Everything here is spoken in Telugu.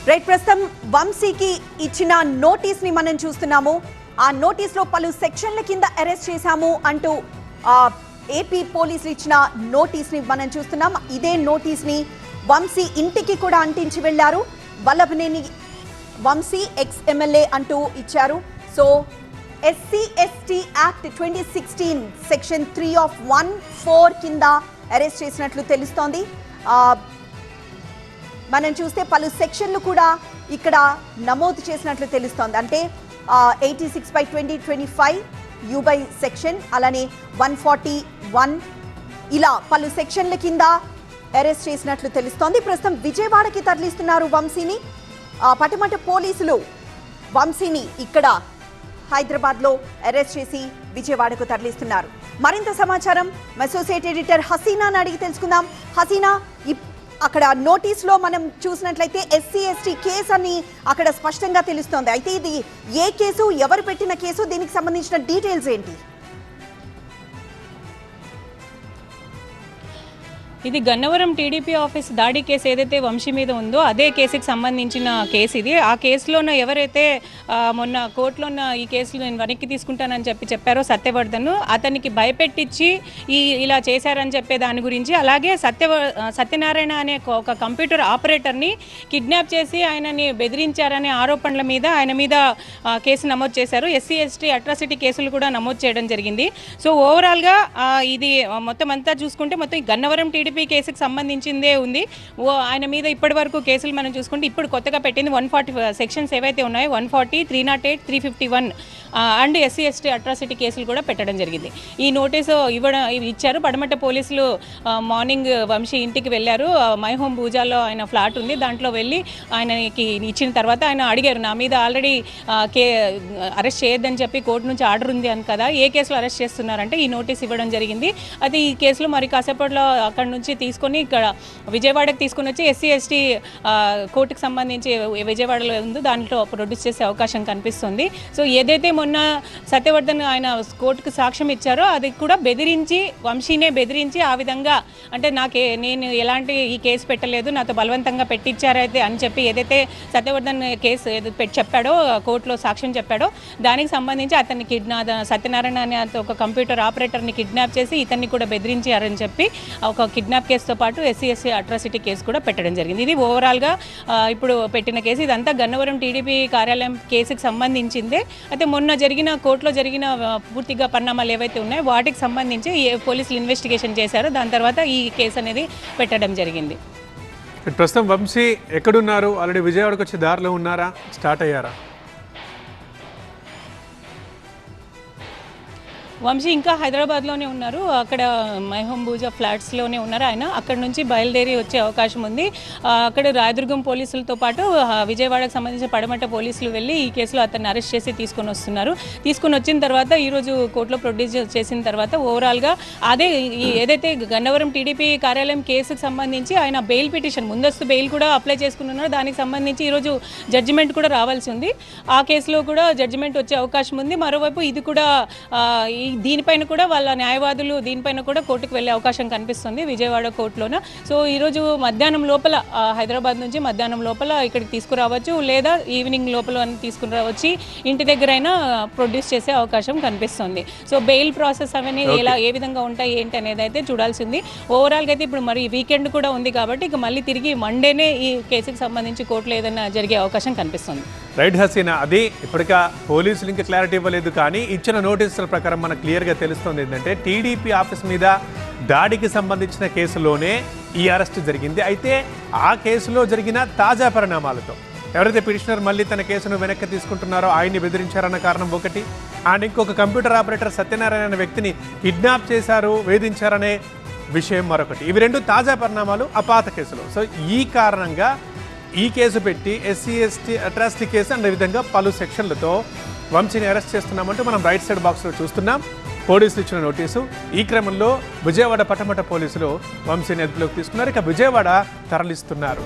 రైట్, ప్రస్తుతం వంశీకి ఇచ్చిన నోటీస్ ని మనం చూస్తున్నాము. ఆ నోటీస్ లో పలు సెక్షన్ల కింద అరెస్ట్ చేశాము అంటూ ఏపీ పోలీసులు ఇచ్చిన నోటీస్ ని మనం చూస్తున్నాం. ఇదే నోటీస్ ని వంశీ ఇంటికి కూడా అంటించి వెళ్లారు. వల్లభనేని వంశీ ఎక్స్ ఎమ్మెల్యే అంటూ ఇచ్చారు. So SC ST act 2016 section 3(1)(4) కింద అరెస్ట్ చేసినట్లు తెలుస్తోంది. మనం చూస్తే పలు సెక్షన్లు కూడా ఇక్కడ నమోదు చేసినట్లు తెలుస్తోంది. అంటే 86/2025 యూబై సెక్షన్, అలానే 141 ఇలా పలు సెక్షన్ల కింద అరెస్ట్ చేసినట్లు తెలుస్తోంది. ప్రస్తుతం విజయవాడకి తరలిస్తున్నారు వంశీని. పటమట పోలీసులు వంశీని ఇక్కడ హైదరాబాద్లో అరెస్ట్ చేసి విజయవాడకు తరలిస్తున్నారు. మరింత సమాచారం అసోసియేట్ ఎడిటర్ హసీనాని అడిగి తెలుసుకుందాం. హసీనా, అక్కడ నోటీస్లో మనం చూసినట్లయితే ఎస్సీ ఎస్టీ కేసు అని అక్కడ స్పష్టంగా తెలుస్తోంది. అయితే ఇది ఏ కేసు, ఎవరు పెట్టిన కేసు, దీనికి సంబంధించిన డీటెయిల్స్ ఏంటి? ఇది గన్నవరం టీడీపీ ఆఫీస్ దాడి కేసు ఏదైతే వంశీ మీద ఉందో అదే కేసుకి సంబంధించిన కేసు ఇది. ఆ కేసులోన ఎవరైతే మొన్న కోర్టులో ఈ కేసులు నేను వెనక్కి తీసుకుంటానని చెప్పారో సత్యవర్ధన్, అతనికి భయపెట్టించి ఇలా చేశారని చెప్పే దాని గురించి, అలాగే సత్యనారాయణ అనే ఒక కంప్యూటర్ ఆపరేటర్ని కిడ్నాప్ చేసి ఆయనని బెదిరించారనే ఆరోపణల మీద ఆయన మీద కేసు నమోదు చేశారు. ఎస్సీ ఎస్టీ అట్రాసిటీ కేసులు కూడా నమోదు చేయడం జరిగింది. సో ఓవరాల్గా ఇది మొత్తం అంతా చూసుకుంటే మొత్తం ఈ గన్నవరం టీడీపీ కేసుకు సంబంధించిందే ఉంది. ఆయన మీద ఇప్పటి వరకు కేసులు మనం చూసుకుంటే ఇప్పుడు కొత్తగా పెట్టింది 140 సెక్షన్స్ ఏవైతే ఉన్నాయో 140, 308, 351 అండ్ ఎస్సీ ఎస్టీ అట్రాసిటీ కేసులు కూడా పెట్టడం జరిగింది. ఈ నోటీసు ఇచ్చారు. పడమట పోలీసులు మార్నింగ్ వంశీ ఇంటికి వెళ్ళారు. మై హోమ్ భూజాలో ఆయన ఫ్లాట్ ఉంది, దాంట్లో వెళ్ళి ఆయనకి ఇచ్చిన తర్వాత ఆయన అడిగారు, నా మీద ఆల్రెడీ అరెస్ట్ చేయొద్దని చెప్పి కోర్టు నుంచి ఆర్డర్ ఉంది అని కదా, ఏ కేసులో అరెస్ట్ చేస్తున్నారంటే ఈ నోటీస్ ఇవ్వడం జరిగింది. అది ఈ కేసులో మరి కాసేపట్లో అక్కడ నుంచి తీసుకొని ఇక్కడ విజయవాడకి తీసుకొని వచ్చి ఎస్సీ ఎస్టీ కోర్టుకు సంబంధించి విజయవాడలో ఉందో దాంట్లో ప్రొడ్యూస్ చేసే అవకాశం కనిపిస్తుంది. సో ఏదైతే మొన్న సత్యవర్ధన్ ఆయన కోర్టుకు సాక్ష్యం ఇచ్చారో అది కూడా బెదిరించి, వంశీనే బెదిరించి ఆ విధంగా అంటే నేను ఎలాంటి ఈ కేసు పెట్టలేదు, నాతో బలవంతంగా పెట్టించారైతే అని చెప్పి ఏదైతే సత్యవర్ధన్ కేసు చెప్పాడో కోర్టులో సాక్ష్యం చెప్పాడో దానికి సంబంధించి అతన్ని సత్యనారాయణ అనే ఒక కంప్యూటర్ ఆపరేటర్ని కిడ్నాప్ చేసి ఇతన్ని కూడా బెదిరించారని చెప్పి ఒక కిడ్నాప్ కేసుతో పాటు ఎస్సీ ఎస్సీ అట్రాసిటీ కేసు కూడా పెట్టడం జరిగింది. ఇది ఓవరాల్గా ఇప్పుడు పెట్టిన కేసు. ఇదంతా గన్నవరం టీడీపీ కార్యాలయం కేసుకి సంబంధించిందే. అయితే మొన్న కోర్టులో జరిగిన పూర్తిగా పరిణామాలు ఏవైతే ఉన్నాయో వాటికి సంబంధించి పోలీసులు ఇన్వెస్టిగేషన్ చేశారు. దాని తర్వాత ఈ కేసు అనేది పెట్టడం జరిగింది. ప్రస్తుతం వంశీ ఎక్కడున్నారు? ఆల్రెడీ విజయవాడకు వచ్చే దారిలో ఉన్నారా? స్టార్ట్ అయ్యారా? వంశీ ఇంకా హైదరాబాద్లోనే ఉన్నారు. అక్కడ మై హోమ్ భూజా ఫ్లాట్స్లోనే ఉన్నారు ఆయన. అక్కడ నుంచి బయలుదేరి వచ్చే అవకాశం ఉంది. అక్కడ రాయదుర్గం పోలీసులతో పాటు విజయవాడకు సంబంధించిన పడమట పోలీసులు వెళ్ళి ఈ కేసులో అతన్ని అరెస్ట్ చేసి తీసుకొని వస్తున్నారు. తీసుకొని వచ్చిన తర్వాత ఈరోజు కోర్టులో ప్రొడ్యూస్ చేసిన తర్వాత ఓవరాల్గా అదే ఏదైతే గన్నవరం టీడీపీ కార్యాలయం కేసుకు సంబంధించి ఆయన బెయిల్ పిటిషన్, ముందస్తు బెయిల్ కూడా అప్లై చేసుకున్నారు. దానికి సంబంధించి ఈరోజు జడ్జిమెంట్ కూడా రావాల్సి ఉంది. ఆ కేసులో కూడా జడ్జిమెంట్ వచ్చే అవకాశం ఉంది. మరోవైపు ఇది కూడా దీనిపైన కూడా వాళ్ళ న్యాయవాదులు దీనిపైన కూడా కోర్టుకు వెళ్ళే అవకాశం కనిపిస్తుంది విజయవాడ కోర్టులోన. సో ఈరోజు మధ్యాహ్నం లోపల హైదరాబాద్ నుంచి మధ్యాహ్నం లోపల ఇక్కడికి తీసుకురావచ్చు, లేదా ఈవినింగ్ లోపల తీసుకురావచ్చి ఇంటి దగ్గరైనా ప్రొడ్యూస్ చేసే అవకాశం కనిపిస్తుంది. సో బెయిల్ ప్రాసెస్ అవన్నీ ఏ విధంగా ఉంటాయి ఏంటి అనేది అయితే చూడాల్సింది. ఓవరాల్గా అయితే ఇప్పుడు మరి వీకెండ్ కూడా ఉంది కాబట్టి ఇక మళ్ళీ తిరిగి మండేనే ఈ కేసుకి సంబంధించి కోర్టులో ఏదైనా జరిగే అవకాశం కనిపిస్తుంది. రైట్ హసీనా, అది ఇప్పటికా పోలీసులు ఇంకా క్లారిటీ ఇవ్వలేదు, కానీ ఇచ్చిన నోటీసుల ప్రకారం మనకు క్లియర్గా తెలుస్తుంది ఏంటంటే టీడీపీ ఆఫీస్ మీద దాడికి సంబంధించిన కేసులోనే ఈ అరెస్ట్ జరిగింది. అయితే ఆ కేసులో జరిగిన తాజా పరిణామాలతో ఎవరైతే పిటిషనర్ మళ్ళీ తన కేసును వెనక్కి తీసుకుంటున్నారో ఆయన్ని బెదిరించారన్న కారణం ఒకటి, అండ్ ఇంకొక కంప్యూటర్ ఆపరేటర్ సత్యనారాయణ అనే వ్యక్తిని కిడ్నాప్ చేశారు, వేధించారనే విషయం మరొకటి. ఇవి రెండు తాజా పరిణామాలు ఆ పాత కేసులో. సో ఈ కారణంగా ఈ కేసు పెట్టి ఎస్సీ ఎస్టీ అట్రాసిటీ కేసు అనే విధంగా పలు సెక్షన్లతో వంశీని అరెస్ట్ చేస్తున్నామంటూ మనం రైట్ సైడ్ బాక్స్లో చూస్తున్నాం. పోలీసులు ఇచ్చిన నోటీసు. ఈ క్రమంలో విజయవాడ పటమట పోలీసులు వంశీని అదుపులోకి తీసుకున్నారు. ఇక విజయవాడ తరలిస్తున్నారు.